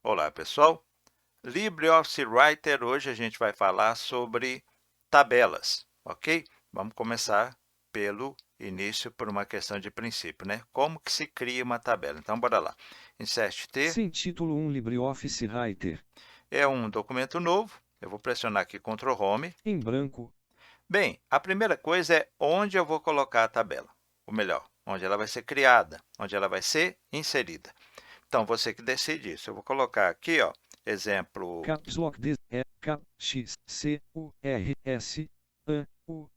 Olá, pessoal! LibreOffice Writer, hoje a gente vai falar sobre tabelas, ok? Vamos começar pelo início, por uma questão de princípio, né? Como que se cria uma tabela? Então, bora lá. Insert T Sem título 1 LibreOffice Writer. é um documento novo. Eu vou pressionar aqui Ctrl Home. Em branco. Bem, a primeira coisa é onde eu vou colocar a tabela. Ou melhor, onde ela vai ser criada, onde ela vai ser inserida. Então, você que decide isso. Eu vou colocar aqui, ó, exemplo Caps Lock D E K X C U R S A U.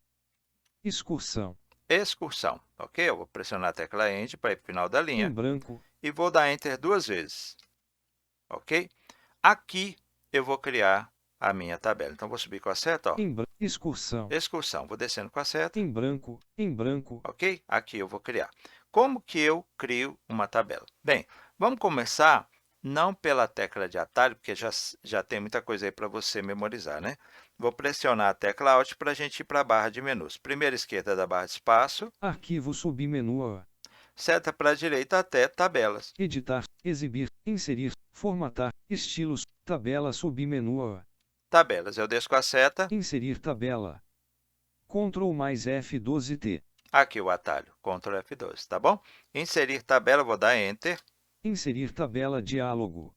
Excursão. excursão, ok? Eu vou pressionar a tecla Enter para ir para o final da Em linha branco. e vou dar Enter duas vezes, ok? Aqui eu vou criar a minha tabela. Então, vou subir com a seta, ó, Excursão. excursão. Vou descendo com a seta, Em branco. Em branco. ok? Aqui eu vou criar. Como que eu crio uma tabela? Bem, vamos começar não pela tecla de atalho, porque já tem muita coisa aí para você memorizar, né? Vou pressionar a tecla Alt para a gente ir para a barra de menus. Primeira esquerda da barra de espaço, Arquivo submenu A. seta para a direita até tabelas. Editar. Exibir. Inserir. Formatar. Estilos. Tabela submenu A. Tabelas, eu desço com a seta, Inserir tabela. Ctrl mais F12T. aqui o atalho, Ctrl F12, tá bom? Inserir tabela, vou dar Enter. Inserir tabela diálogo.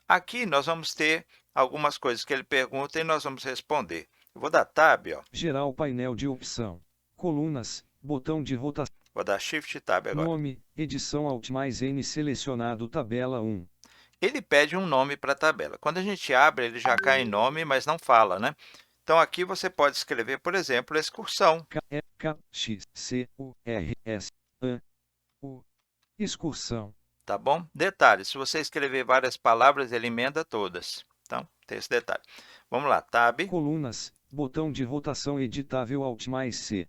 Aqui nós vamos ter algumas coisas que ele pergunta e nós vamos responder. Eu vou dar Tab, ó. Geral painel de opção. Colunas. Botão de rotação. Vou dar Shift Tab agora. Nome, edição Alt mais N selecionado tabela 1. Ele pede um nome para a tabela. Quando a gente abre, ele já cai em nome, mas não fala, né? Então, aqui você pode escrever, por exemplo, excursão. K, E, K, X, C, U, R, S, A, U. Excursão. Tá bom? Detalhe, se você escrever várias palavras, ele emenda todas. Então, tem esse detalhe. Vamos lá, Tab. Colunas, botão de rotação editável Alt mais C.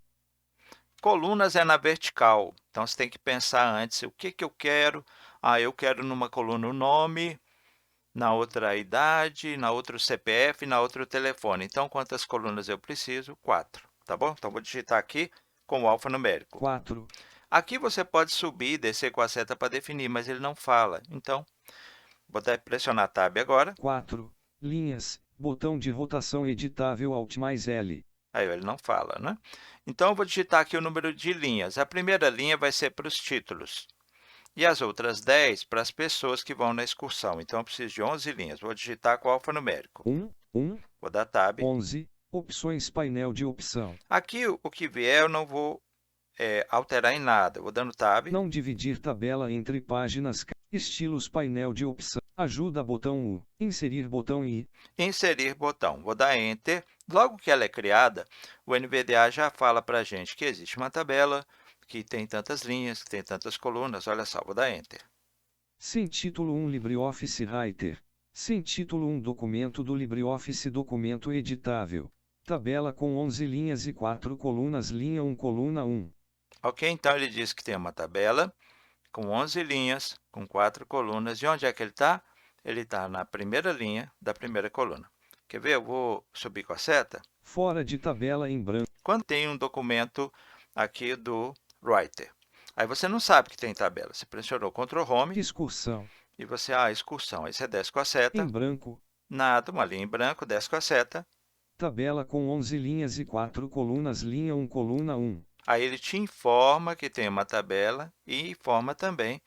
Colunas é na vertical, então você tem que pensar antes, o que eu quero? Eu quero numa coluna o nome, na outra a idade, na outra o CPF, na outra o telefone. Então, quantas colunas eu preciso? 4, tá bom? Então, vou digitar aqui com o alfanumérico. 4. Aqui você pode subir e descer com a seta para definir, mas ele não fala. Então, vou pressionar Tab agora. 4. Linhas, botão de rotação editável Alt mais L. Aí ele não fala, né? Então, eu vou digitar aqui o número de linhas. A primeira linha vai ser para os títulos. E as outras 10 para as pessoas que vão na excursão. Então, eu preciso de 11 linhas. Vou digitar com o alfanumérico. 1, 1, Vou dar Tab. 11. Opções painel de opção. Aqui, o que vier, eu não vou alterar em nada. Vou dando Tab. Não dividir tabela entre páginas. Estilos painel de opção. Ajuda botão U. Inserir botão I. Inserir botão. Vou dar Enter. Logo que ela é criada, o NVDA já fala para a gente que existe uma tabela, que tem tantas linhas, que tem tantas colunas. Olha só, vou dar Enter. Sem título 1 LibreOffice Writer. Sem título 1 documento do LibreOffice documento editável. Tabela com 11 linhas e 4 colunas linha 1 coluna 1. Ok, então ele diz que tem uma tabela com 11 linhas, com 4 colunas. E onde é que ele está? Ele está na primeira linha da primeira coluna. Quer ver? Eu vou subir com a seta. Fora de tabela em branco. Quando tem um documento aqui do Writer, aí você não sabe que tem tabela. Você pressionou Ctrl Home Excursão. e você, excursão. Aí você desce com a Em seta, branco. nada, uma linha em branco, desce com a seta. Tabela com 11 linhas e 4 colunas linha 1 coluna 1. Aí ele te informa que tem uma tabela e informa também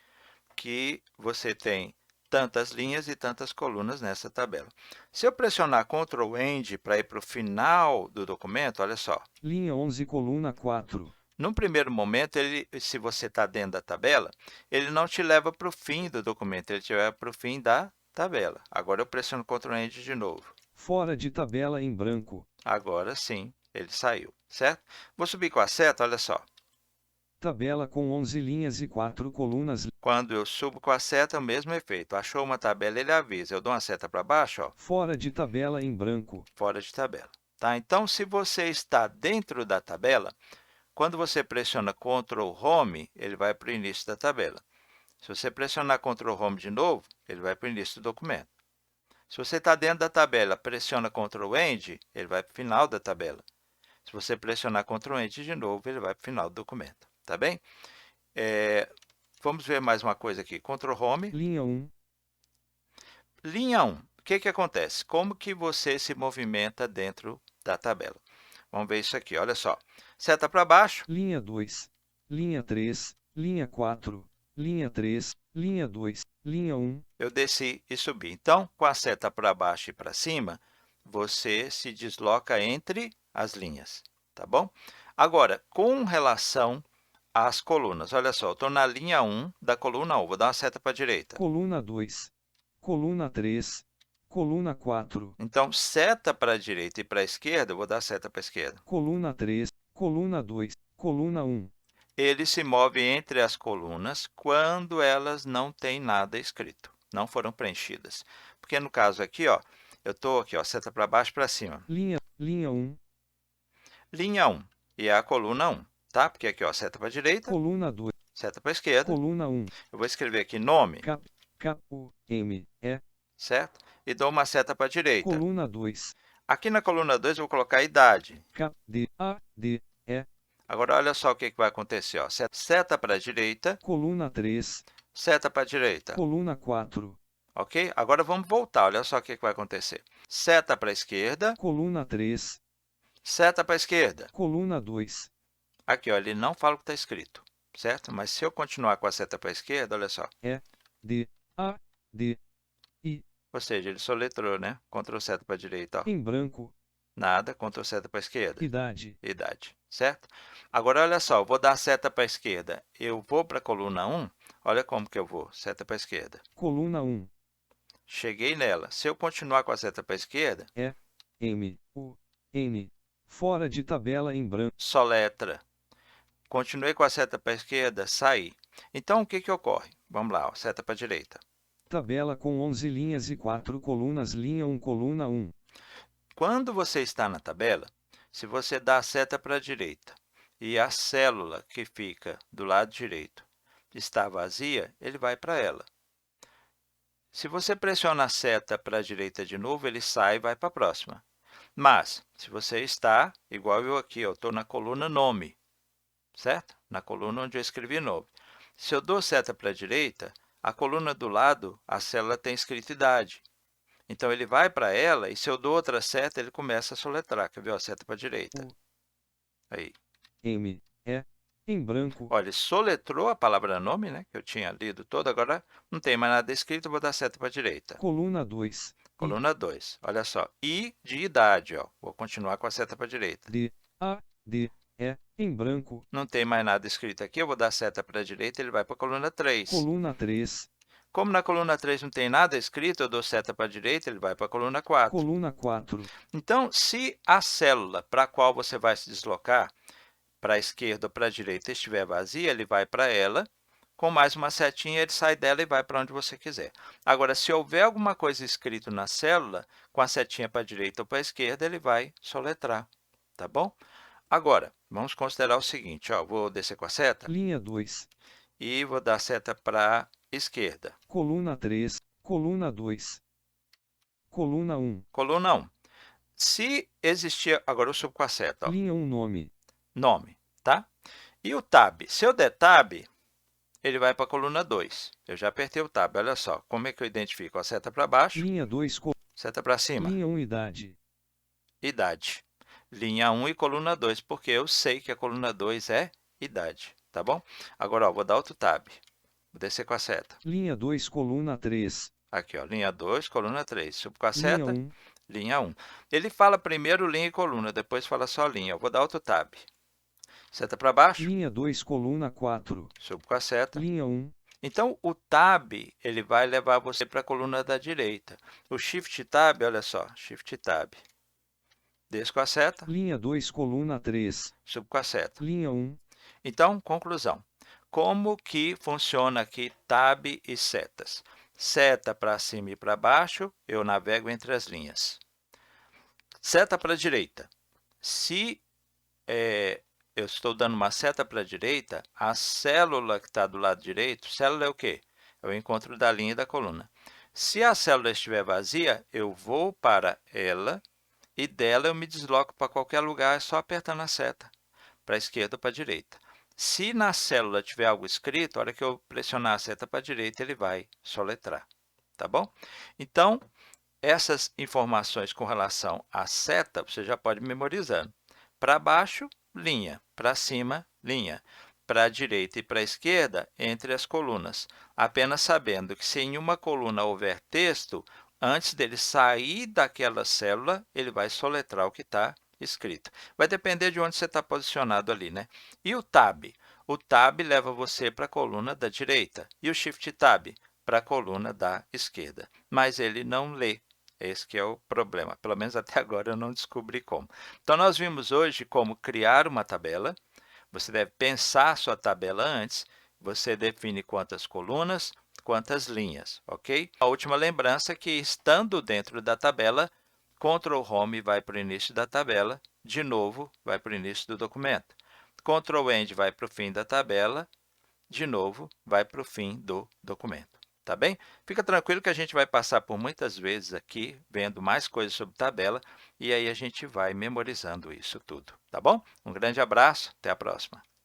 que você tem tantas linhas e tantas colunas nessa tabela. Se eu pressionar Ctrl End para ir para o final do documento, olha só. Linha 11 coluna 4. Num primeiro momento, se você está dentro da tabela, ele não te leva para o fim do documento, ele te leva para o fim da tabela. Agora eu pressiono Ctrl End de novo. Fora de tabela em branco. Agora sim, ele saiu, certo? Vou subir com a seta, olha só. Tabela com 11 linhas e 4 colunas. Quando eu subo com a seta, é o mesmo efeito. Achou uma tabela, ele avisa. Eu dou uma seta para baixo, ó, Fora de tabela em branco. fora de tabela. Tá? Então, se você está dentro da tabela, quando você pressiona Ctrl Home, ele vai para o início da tabela. Se você pressionar Ctrl Home de novo, ele vai para o início do documento. Se você está dentro da tabela, pressiona Ctrl End, ele vai para o final da tabela. Se você pressionar Ctrl End de novo, ele vai para o final do documento. Tá bem? Vamos ver mais uma coisa aqui. Ctrl Home. Linha 1. Linha 1, o que acontece? Como que você se movimenta dentro da tabela? Vamos ver isso aqui, olha só. Seta para baixo, linha 2, linha 3, linha 4, linha 3, linha 2, linha 1, eu desci e subi. Então, com a seta para baixo e para cima, você se desloca entre as linhas, tá bom? Agora, com relação às colunas, olha só, eu estou na linha 1 da coluna 1, vou dar uma seta para a direita. coluna 2, coluna 3, coluna 4, Então, seta para a direita e para a esquerda, eu vou dar seta para a esquerda. coluna 3, coluna 2, coluna 1, Ele se move entre as colunas quando elas não têm nada escrito, não foram preenchidas. Porque no caso aqui, ó, eu estou aqui, ó, seta para baixo e para cima. linha 1, Linha 1, e é a coluna 1, tá? Porque aqui, ó, seta para a direita, coluna 2, seta para a esquerda. coluna 1, Eu vou escrever aqui nome, K-U-M-E, certo? E dou uma seta para a direita. coluna 2, Aqui na coluna 2, eu vou colocar a idade. K-D-A-D-E, Agora, olha só o que vai acontecer, ó. Seta para a direita, coluna 3, seta para a direita. coluna 4, Ok? Agora, vamos voltar, olha só o que vai acontecer. Seta para a esquerda, coluna 3, seta para a esquerda. coluna 2, Aqui, ó, ele não fala o que está escrito, certo? Mas se eu continuar com a seta para a esquerda, olha só. E-D-A-D, Ou seja, ele soletrou, né? Ctrl seta para a direita, ó. em branco, Nada, Ctrl seta para a esquerda. idade, Idade, certo? Agora, olha só, eu vou dar seta para a esquerda. Eu vou para a coluna 1, olha como que eu vou, seta para a esquerda. coluna 1, Cheguei nela. Se eu continuar com a seta para a esquerda, E-M-U-N, fora de tabela em branco, soletra. Continuei com a seta para a esquerda, saí. Então, o que ocorre? Vamos lá, ó, seta para a direita. tabela com 11 linhas e 4 colunas, linha 1, coluna 1, Quando você está na tabela, se você dá a seta para a direita e a célula que fica do lado direito está vazia, ele vai para ela. Se você pressiona a seta para a direita de novo, ele sai e vai para a próxima. Mas, se você está, igual eu aqui, eu estou na coluna nome, certo? Na coluna onde eu escrevi nome. Se eu dou seta para a direita, a coluna do lado, a célula tem escrito idade. Então, ele vai para ela e se eu dou outra seta, ele começa a soletrar. Quer ver? Ó, seta para a direita. Aí. M-E, em branco, Olha, ele soletrou a palavra nome, né, que eu tinha lido toda, agora não tem mais nada escrito, eu vou dar seta para a direita. coluna 2, Coluna 2, olha só, I de idade, ó. Vou continuar com a seta para a direita. D-A-D-E, em branco, Não tem mais nada escrito aqui, eu vou dar seta para a direita, ele vai para a coluna 3. coluna 3, Como na coluna 3 não tem nada escrito, eu dou seta para a direita, ele vai para a coluna 4. coluna 4, Então, se a célula para a qual você vai se deslocar, para a esquerda ou para a direita, estiver vazia, ele vai para ela. Com mais uma setinha, ele sai dela e vai para onde você quiser. Agora, se houver alguma coisa escrito na célula, com a setinha para a direita ou para a esquerda, ele vai soletrar, tá bom? Agora, vamos considerar o seguinte, ó, vou descer com a seta linha 2, e vou dar seta para a esquerda. coluna 3, coluna 2, coluna 1, Coluna 1. Se existir, agora eu subo com a seta, ó, linha 1, nome, tá? E o tab, se eu der tab, ele vai para a coluna 2. Eu já apertei o tab, olha só. Como é que eu identifico? A seta para baixo, linha 2, seta para cima, linha 1, idade, idade. Linha 1 e coluna 2, porque eu sei que a coluna 2 é idade, tá bom? Agora, ó, vou dar outro tab. Vou descer com a seta. linha 2, coluna 3, Aqui, ó, linha 2, coluna 3. Subo com a linha seta, 1, linha 1. Ele fala primeiro linha e coluna, depois fala só linha. Eu vou dar outro tab. Seta para baixo, linha 2, coluna 4, subo com a seta. linha 1, Então, o Tab ele vai levar você para a coluna da direita. O Shift Tab, olha só, Shift Tab. Desço com a seta, linha 2, coluna 3, subo com a seta. linha 1, Então, conclusão. Como que funciona aqui Tab e setas? Seta para cima e para baixo, eu navego entre as linhas. Seta para a direita. Se eu estou dando uma seta para a direita, a célula que está do lado direito, célula é o quê? É o encontro da linha e da coluna. Se a célula estiver vazia, eu vou para ela e dela eu me desloco para qualquer lugar, é só apertando a seta, para a esquerda ou para a direita. Se na célula tiver algo escrito, a hora que eu pressionar a seta para a direita, ele vai soletrar, tá bom? Então, essas informações com relação à seta, você já pode ir memorizando. Para baixo, linha. Para cima, linha. Para a direita e para a esquerda, entre as colunas. Apenas sabendo que se em uma coluna houver texto, antes dele sair daquela célula, ele vai soletrar o que está escrito. Vai depender de onde você está posicionado ali, né? E o Tab? O Tab leva você para a coluna da direita e o Shift Tab para a coluna da esquerda. Mas ele não lê. Esse que é o problema. Pelo menos até agora eu não descobri como. Então, nós vimos hoje como criar uma tabela. Você deve pensar a sua tabela antes. Você define quantas colunas, quantas linhas, ok? A última lembrança é que, estando dentro da tabela, Ctrl Home vai para o início da tabela, de novo, vai para o início do documento. Ctrl End vai para o fim da tabela, de novo, vai para o fim do documento. Tá bem? Fica tranquilo que a gente vai passar por muitas vezes aqui, vendo mais coisas sobre tabela, e aí a gente vai memorizando isso tudo, tá bom? Um grande abraço, até a próxima.